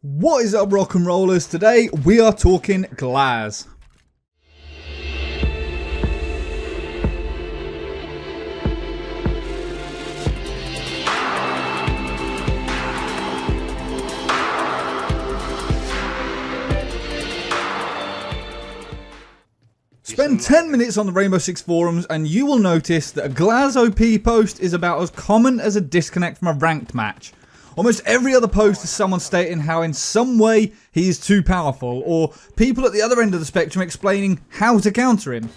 What is up, rock and rollers? Today we are talking Glaz. Spend 10 minutes on the Rainbow Six forums and you will notice that a Glaz OP post is about as common as a disconnect from a ranked match. Almost every other post is someone stating how in some way he is too powerful, or people at the other end of the spectrum explaining how to counter him.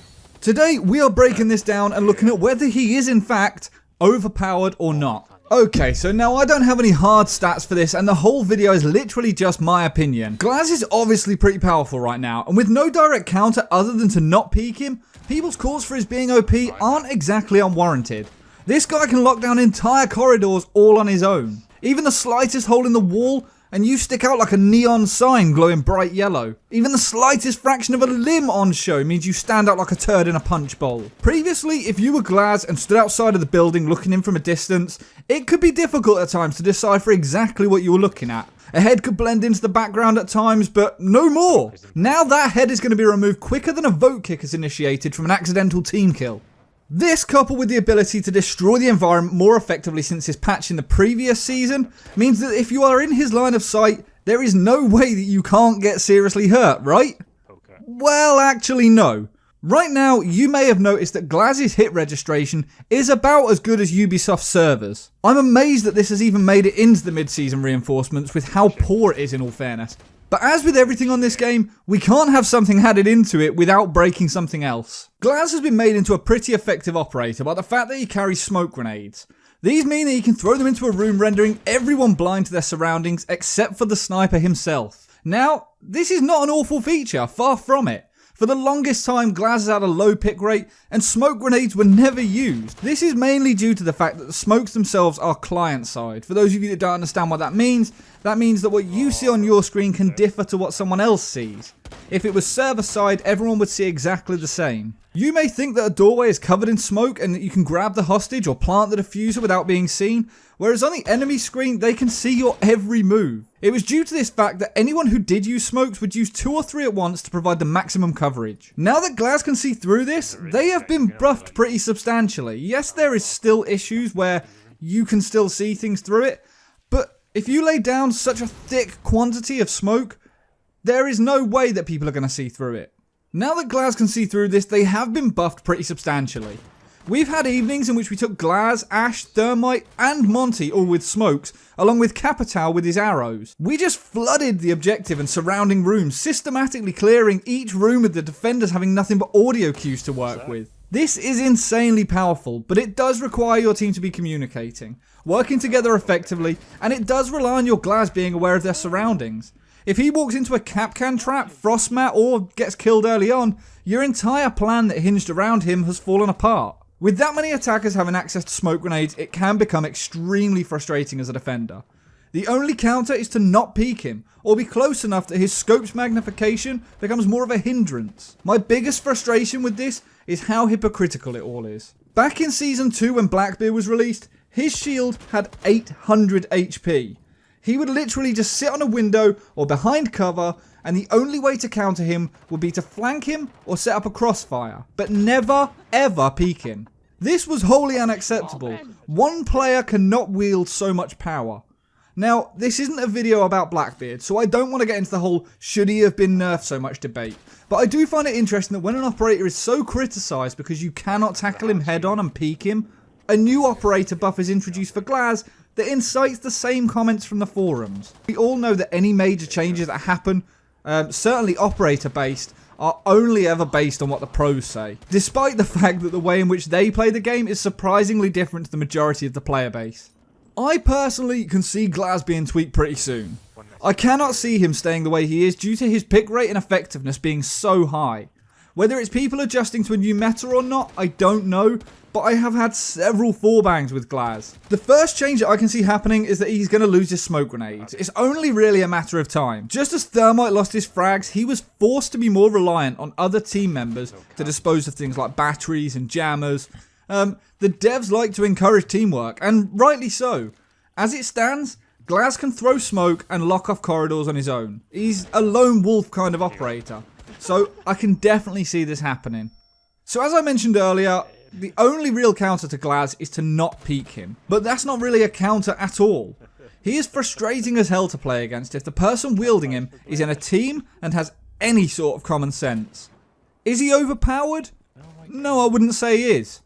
Today we are breaking this down and looking at whether he is in fact overpowered or not. Okay, so now I don't have any hard stats for this and the whole video is literally just my opinion. Glaz is obviously pretty powerful right now, and with no direct counter other than to not peek him, people's calls for his being OP aren't exactly unwarranted. This guy can lock down entire corridors all on his own. Even the slightest hole in the wall and you stick out like a neon sign glowing bright yellow. Even the slightest fraction of a limb on show means you stand out like a turd in a punch bowl. Previously, if you were Glaz and stood outside of the building looking in from a distance, it could be difficult at times to decipher exactly what you were looking at. A head could blend into the background at times, but no more. Now that head is going to be removed quicker than a vote kick is initiated from an accidental team kill. This, coupled with the ability to destroy the environment more effectively since his patch in the previous season, means that if you are in his line of sight, there is no way that you can't get seriously hurt, right? Okay. Well, actually no. Right now, you may have noticed that Glaz's hit registration is about as good as Ubisoft's servers. I'm amazed that this has even made it into the mid-season reinforcements with how poor it is in all fairness. But as with everything on this game, we can't have something added into it without breaking something else. Glaz has been made into a pretty effective operator by the fact that he carries smoke grenades. These mean that he can throw them into a room, rendering everyone blind to their surroundings except for the sniper himself. Now, this is not an awful feature, far from it. For the longest time, Glaz has had a low pick rate and smoke grenades were never used. This is mainly due to the fact that the smokes themselves are client side. For those of you that don't understand what that means that what you see on your screen can differ to what someone else sees. If it was server side, everyone would see exactly the same. You may think that a doorway is covered in smoke and that you can grab the hostage or plant the diffuser without being seen, whereas on the enemy screen they can see your every move. It was due to this fact that anyone who did use smokes would use 2 or 3 at once to provide the maximum coverage. Now that Glaz can see through this, they have been buffed pretty substantially. Yes, there is still issues where you can still see things through it, but if you lay down such a thick quantity of smoke, there is no way that people are going to see through it. Now that Glaz can see through this, they have been buffed pretty substantially. We've had evenings in which we took Glaz, Ash, Thermite and Monty all with smokes, along with Capital with his arrows. We just flooded the objective and surrounding rooms, systematically clearing each room with the defenders having nothing but audio cues to work with. This is insanely powerful, but it does require your team to be communicating, working together effectively, and it does rely on your Glaz being aware of their surroundings. If he walks into a Capcan trap, frost mat, or gets killed early on, your entire plan that hinged around him has fallen apart. With that many attackers having access to smoke grenades, it can become extremely frustrating as a defender. The only counter is to not peek him, or be close enough that his scope's magnification becomes more of a hindrance. My biggest frustration with this is how hypocritical it all is. Back in Season 2 when Blackbeard was released, his shield had 800 HP. He would literally just sit on a window or behind cover, and the only way to counter him would be to flank him or set up a crossfire, but never ever peek him. This was wholly unacceptable. One player cannot wield so much power. Now, this isn't a video about Blackbeard, so I don't want to get into the whole should he have been nerfed so much debate, but I do find it interesting that when an operator is so criticised because you cannot tackle him head on and peek him, a new operator buff is introduced for Glaz that incites the same comments from the forums. We all know that any major changes that happen, certainly operator based, are only ever based on what the pros say, despite the fact that the way in which they play the game is surprisingly different to the majority of the player base. I personally can see Glaz being tweaked pretty soon. I cannot see him staying the way he is due to his pick rate and effectiveness being so high. Whether it's people adjusting to a new meta or not, I don't know, but I have had several 4-bangs with Glaz. The first change that I can see happening is that he's going to lose his smoke grenades. It's only really a matter of time. Just as Thermite lost his frags, he was forced to be more reliant on other team members to dispose of things like batteries and jammers. The devs like to encourage teamwork, and rightly so. As it stands, Glaz can throw smoke and lock off corridors on his own. He's a lone wolf kind of operator, so I can definitely see this happening. So as I mentioned earlier, the only real counter to Glaz is to not peek him. But that's not really a counter at all. He is frustrating as hell to play against if the person wielding him is in a team and has any sort of common sense. Is he overpowered? No, I wouldn't say he is.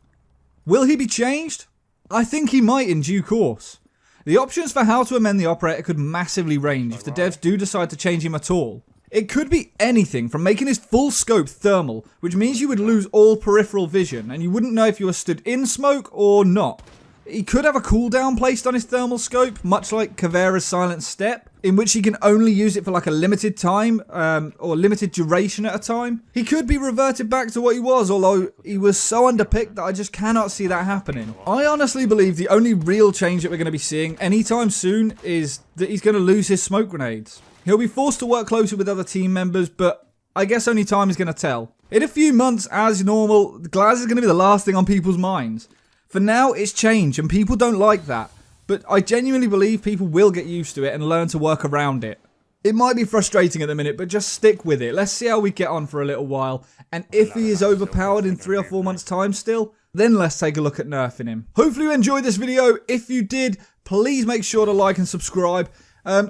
Will he be changed? I think he might in due course. The options for how to amend the operator could massively range if the devs do decide to change him at all. It could be anything from making his full scope thermal, which means you would lose all peripheral vision and you wouldn't know if you were stood in smoke or not. He could have a cooldown placed on his thermal scope, much like Caveira's Silent Step, in which he can only use it for like a limited time, or limited duration at a time. He could be reverted back to what he was, although he was so underpicked that I just cannot see that happening. I honestly believe the only real change that we're going to be seeing anytime soon is that he's going to lose his smoke grenades. He'll be forced to work closer with other team members, but I guess only time is going to tell. In a few months, as normal, Glaz is going to be the last thing on people's minds. For now, it's changed and people don't like that, but I genuinely believe people will get used to it and learn to work around it. It might be frustrating at the minute, but just stick with it. Let's see how we get on for a little while, and if he is overpowered in 3 or 4 months' time still, then let's take a look at nerfing him. Hopefully you enjoyed this video. If you did, please make sure to like and subscribe.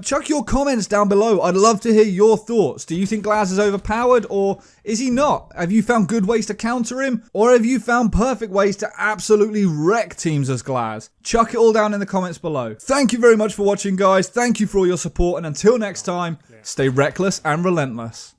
Chuck your comments down below. I'd love to hear your thoughts. Do you think Glaz is overpowered or is he not? Have you found good ways to counter him or have you found perfect ways to absolutely wreck teams as Glaz? Chuck it all down in the comments below. Thank you very much for watching, guys. Thank you for all your support, and until next time, stay reckless and relentless.